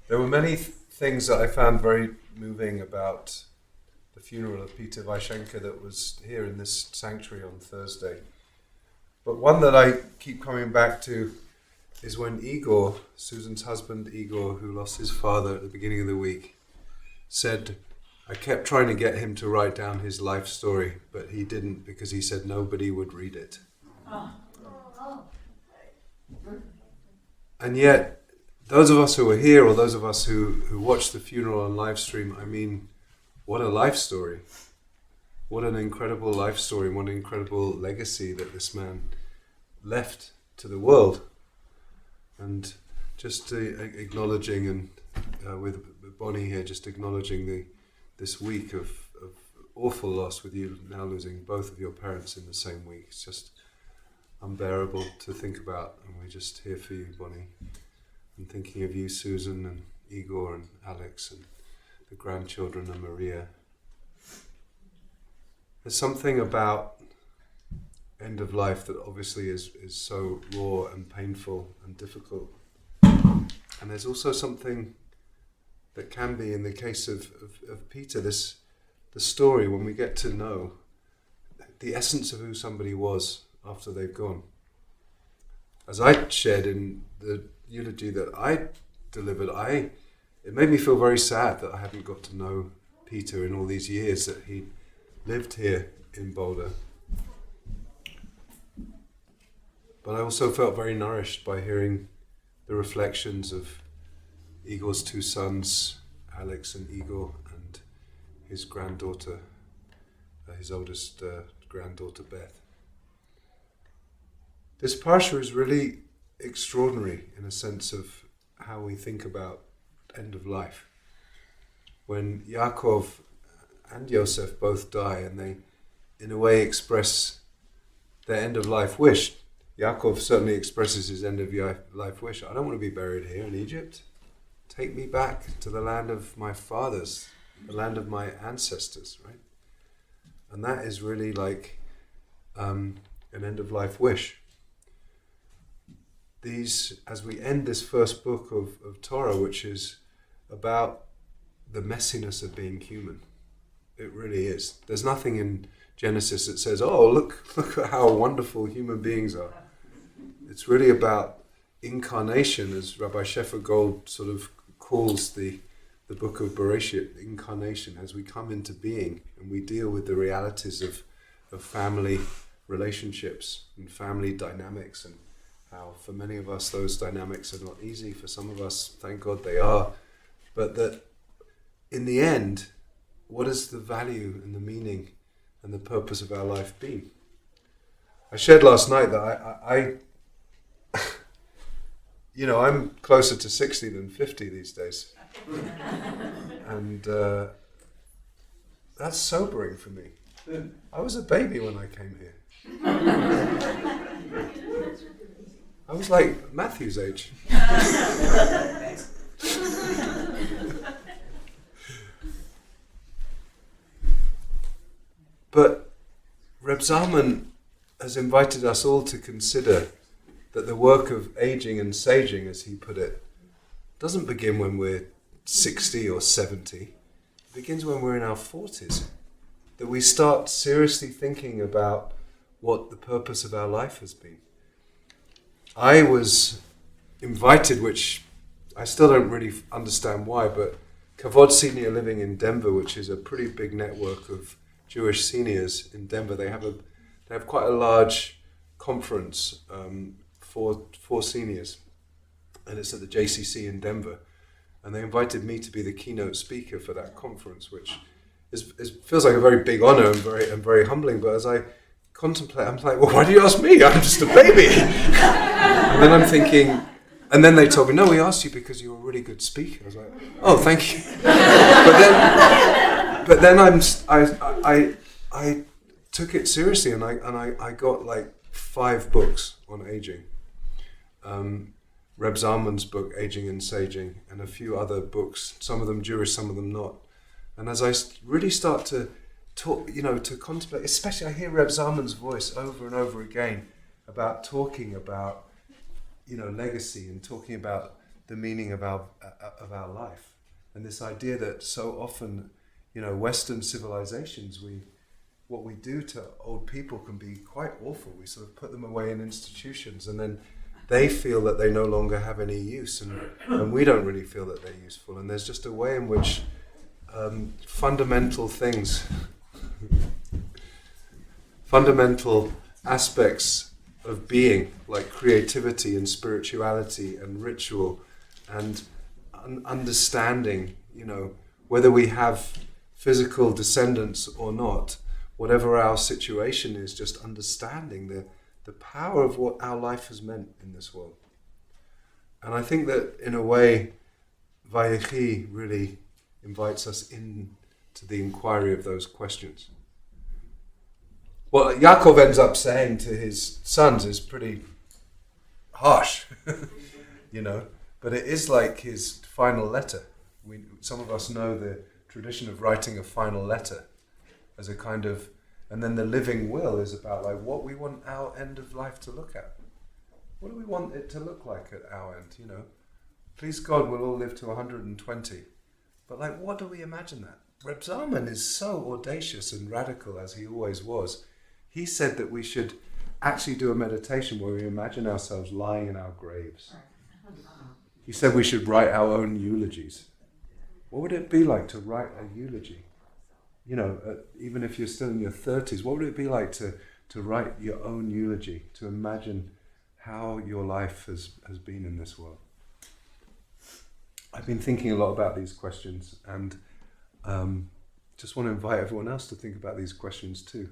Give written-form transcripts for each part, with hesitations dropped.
There were many things that I found very moving about the funeral of Peter Vaishenka that was here in this sanctuary on Thursday. But one that I keep coming back to is when Igor, Susan's husband Igor, who lost his father at the beginning of the week, said, I kept trying to get him to write down his life story, but he didn't because he said nobody would read it. And yet, those of us who were here, or those of us who watched the funeral on live stream, I mean, what a life story. What an incredible life story, what an incredible legacy that this man left to the world. And just acknowledging, and with Bonnie here, just acknowledging this week of awful loss, with you now losing both of your parents in the same week. It's just unbearable to think about, and we're just here for you, Bonnie. And thinking of you, Susan, and Igor, and Alex, and the grandchildren, and Maria. There's something about end of life that obviously is so raw and painful and difficult. And there's also something that can be, in the case of Peter, the story, when we get to know the essence of who somebody was after they've gone. As I shared in the eulogy that I delivered, it made me feel very sad that I hadn't got to know Peter in all these years that he lived here in Boulder. But I also felt very nourished by hearing the reflections of Igor's two sons, Alex and Igor, and his granddaughter, his oldest granddaughter, Beth. This parsha is really extraordinary in a sense of how we think about end of life. When Yaakov and Yosef both die, and they, in a way, express their end of life wish. Yaakov certainly expresses his end of life wish. I don't want to be buried here in Egypt. Take me back to the land of my fathers, the land of my ancestors, right? And that is really like an end of life wish. As we end this first book of Torah, which is about the messiness of being human, it really is. There's nothing in Genesis that says, oh, look at how wonderful human beings are. It's really about incarnation, as Rabbi Shefer Gold sort of calls the book of Bereshit, incarnation, as we come into being and we deal with the realities of family relationships and family dynamics, and how for many of us those dynamics are not easy. For some of us, thank God they are. But that in the end, what is the value and the meaning and the purpose of our life been? I shared last night that I'm closer to 60 than 50 these days. And that's sobering for me. I was a baby when I came here. I was like Matthew's age. But Reb Zalman has invited us all to consider that the work of aging and saging, as he put it, doesn't begin when we're 60 or 70. It begins when we're in our 40s. That we start seriously thinking about what the purpose of our life has been. I was invited, which I still don't really understand why, but Kavod Senior Living in Denver, which is a pretty big network of Jewish seniors in Denver, they have quite a large conference for seniors, and it's at the JCC in Denver, and they invited me to be the keynote speaker for that conference, which feels like a very big honor and very humbling. But as I contemplate, I'm like, well, why do you ask me? I'm just a baby. And then I'm thinking, and then they told me, no, we asked you because you're a really good speaker. I was like, oh, thank you. But then I took it seriously, and I got like 5 books on aging. Reb Zalman's book, Aging and Saging, and a few other books, some of them Jewish, some of them not. And as I really start to talk, to contemplate, especially I hear Reb Zalman's voice over and over again about talking about legacy and talking about the meaning of our life, and this idea that so often, Western civilizations, what we do to old people can be quite awful. We sort of put them away in institutions, and then they feel that they no longer have any use, and we don't really feel that they're useful. And there's just a way in which fundamental things, fundamental aspects of being, like creativity and spirituality and ritual and understanding, whether we have physical descendants or not, whatever our situation is, just understanding the power of what our life has meant in this world. And I think that in a way, Vayechi really invites us into the inquiry of those questions. What Yaakov ends up saying to his sons is pretty harsh, but it is like his final letter. Some of us know the tradition of writing a final letter as a kind of, and then the living will is about like what we want our end of life to look at. What do we want it to look like at our end, Please God, we'll all live to 120. But like, what do we imagine that? Reb Zalman is so audacious and radical, as he always was. He said that we should actually do a meditation where we imagine ourselves lying in our graves. He said we should write our own eulogies. What would it be like to write a eulogy? Even if you're still in your 30s, what would it be like to write your own eulogy, to imagine how your life has been in this world? I've been thinking a lot about these questions, and just want to invite everyone else to think about these questions too.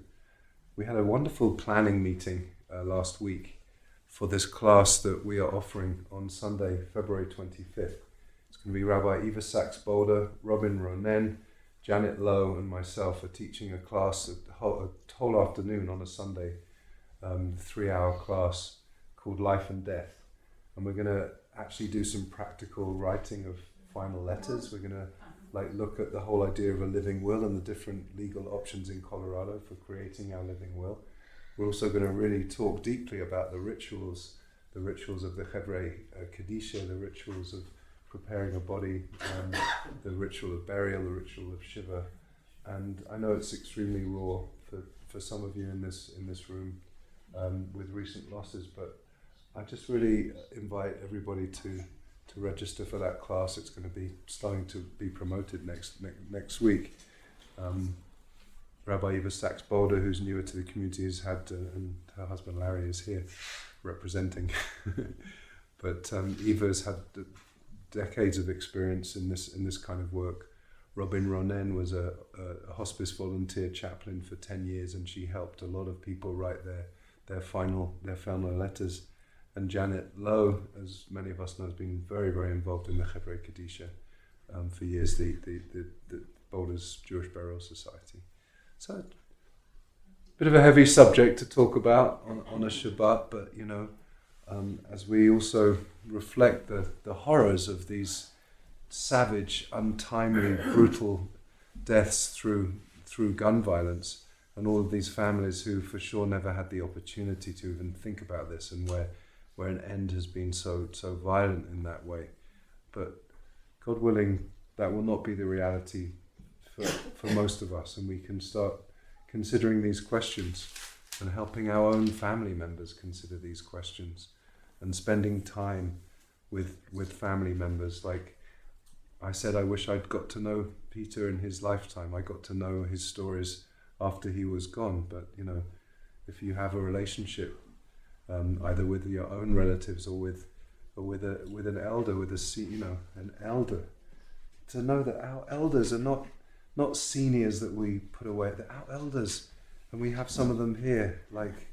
We had a wonderful planning meeting last week for this class that we are offering on Sunday, February 25th. It's going to be Rabbi Eva Sachs-Boulder, Robin Ronen, Janet Lowe and myself are teaching a class, a whole afternoon on a Sunday, 3-hour class called Life and Death. And we're going to actually do some practical writing of final letters. We're going to look at the whole idea of a living will and the different legal options in Colorado for creating our living will. We're also going to really talk deeply about the rituals of the Hevrei Kedisha, the rituals of preparing a body, the ritual of burial, the ritual of Shiva. And I know it's extremely raw for some of you in this room with recent losses, but I just really invite everybody to register for that class. It's going to be starting to be promoted next week. Rabbi Eva Sachs-Boulder, who's newer to the community, has had, and her husband Larry is here representing. But Eva's had decades of experience in this kind of work. Robin Ronen was a hospice volunteer chaplain for 10 years, and she helped a lot of people write their final letters. And Janet Lowe, as many of us know, has been very, very involved in the Hevrei Kedisha for years, the Boulder's Jewish Burial Society. So, a bit of a heavy subject to talk about on a Shabbat, but as we also reflect the horrors of these savage, untimely, brutal deaths through gun violence, and all of these families who for sure never had the opportunity to even think about this, and where an end has been so violent in that way. But God willing, that will not be the reality for most of us, and we can start considering these questions and helping our own family members consider these questions, and spending time with family members. Like I said, I wish I'd got to know Peter in his lifetime. I got to know his stories after he was gone. But if you have a relationship, either with your own relatives or with an elder, an elder, to know that our elders are not seniors that we put away. They're our elders, and we have some of them here, like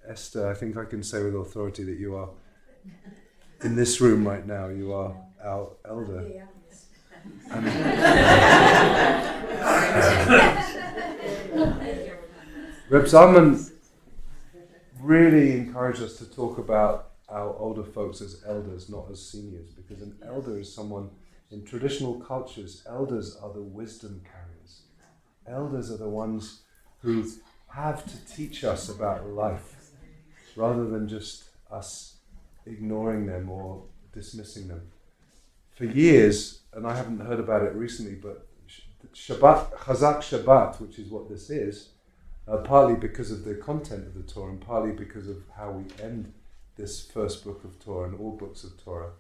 Esther. I think I can say with authority that you are in this room right now. You are our elder. And Reb Zalman really encouraged us to talk about our older folks as elders, not as seniors, because an elder is someone, in traditional cultures, elders are the wisdom carriers. Elders are the ones who have to teach us about life, rather than just us ignoring them or dismissing them. For years, and I haven't heard about it recently, but Shabbat, Chazak Shabbat, which is what this is, partly because of the content of the Torah and partly because of how we end this first book of Torah and all books of Torah.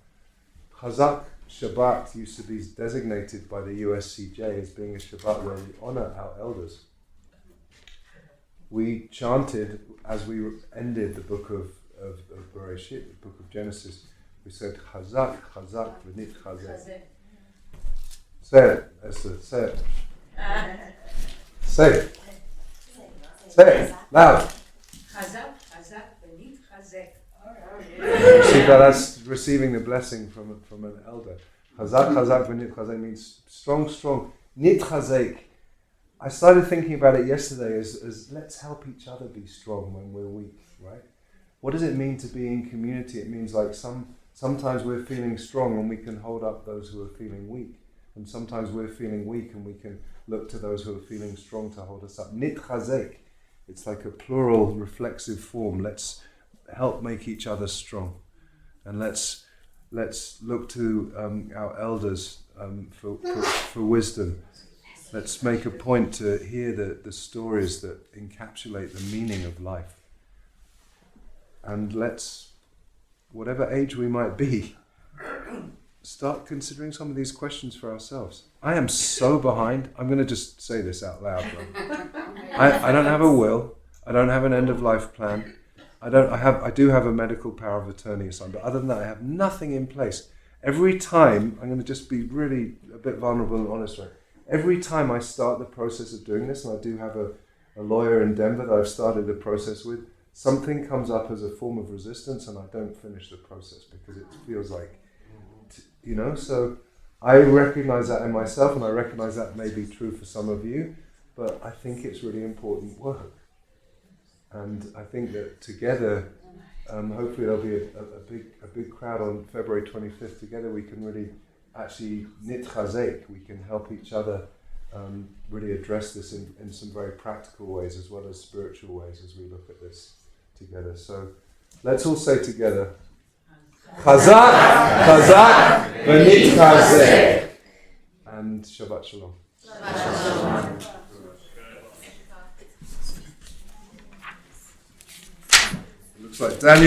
Chazak Shabbat used to be designated by the USCJ as being a Shabbat where we honor our elders. We chanted as we ended the book of Bereshit, the book of Genesis. We said Chazak, Chazak, v'nit Chazek. Say it, Esther. Say it. Say it. Say it loud. Chazak, Chazak, v'nit Chazek. See that that's receiving the blessing from an elder. Chazak, Chazak, v'nit Chazek means strong, strong. Nit Chazek. I started thinking about it yesterday as let's help each other be strong when we're weak, right? What does it mean to be in community? It means like sometimes we're feeling strong and we can hold up those who are feeling weak. And sometimes we're feeling weak and we can look to those who are feeling strong to hold us up. Nit Chazek. It's like a plural reflexive form. Let's help make each other strong. And let's look to our elders for wisdom. Let's make a point to hear the stories that encapsulate the meaning of life. And let's, whatever age we might be, start considering some of these questions for ourselves. I am so behind. I'm going to just say this out loud. I don't have a will. I don't have an end of life plan. I do have a medical power of attorney or something, but other than that, I have nothing in place. Every time, I'm going to just be really a bit vulnerable and honest, right? Every time I start the process of doing this, and I do have a lawyer in Denver that I've started the process with, something comes up as a form of resistance and I don't finish the process because it feels like, so I recognize that in myself and I recognize that may be true for some of you, but I think it's really important work. And I think that together, hopefully there'll be a big crowd on February 25th. Together we can really actually nit chazek, we can help each other really address this in some very practical ways as well as spiritual ways as we look at this together. So let's all say together, Chazak, Chazak, v'nit chazek. And Shabbat Shalom. Shabbat Shalom. Looks like Daniel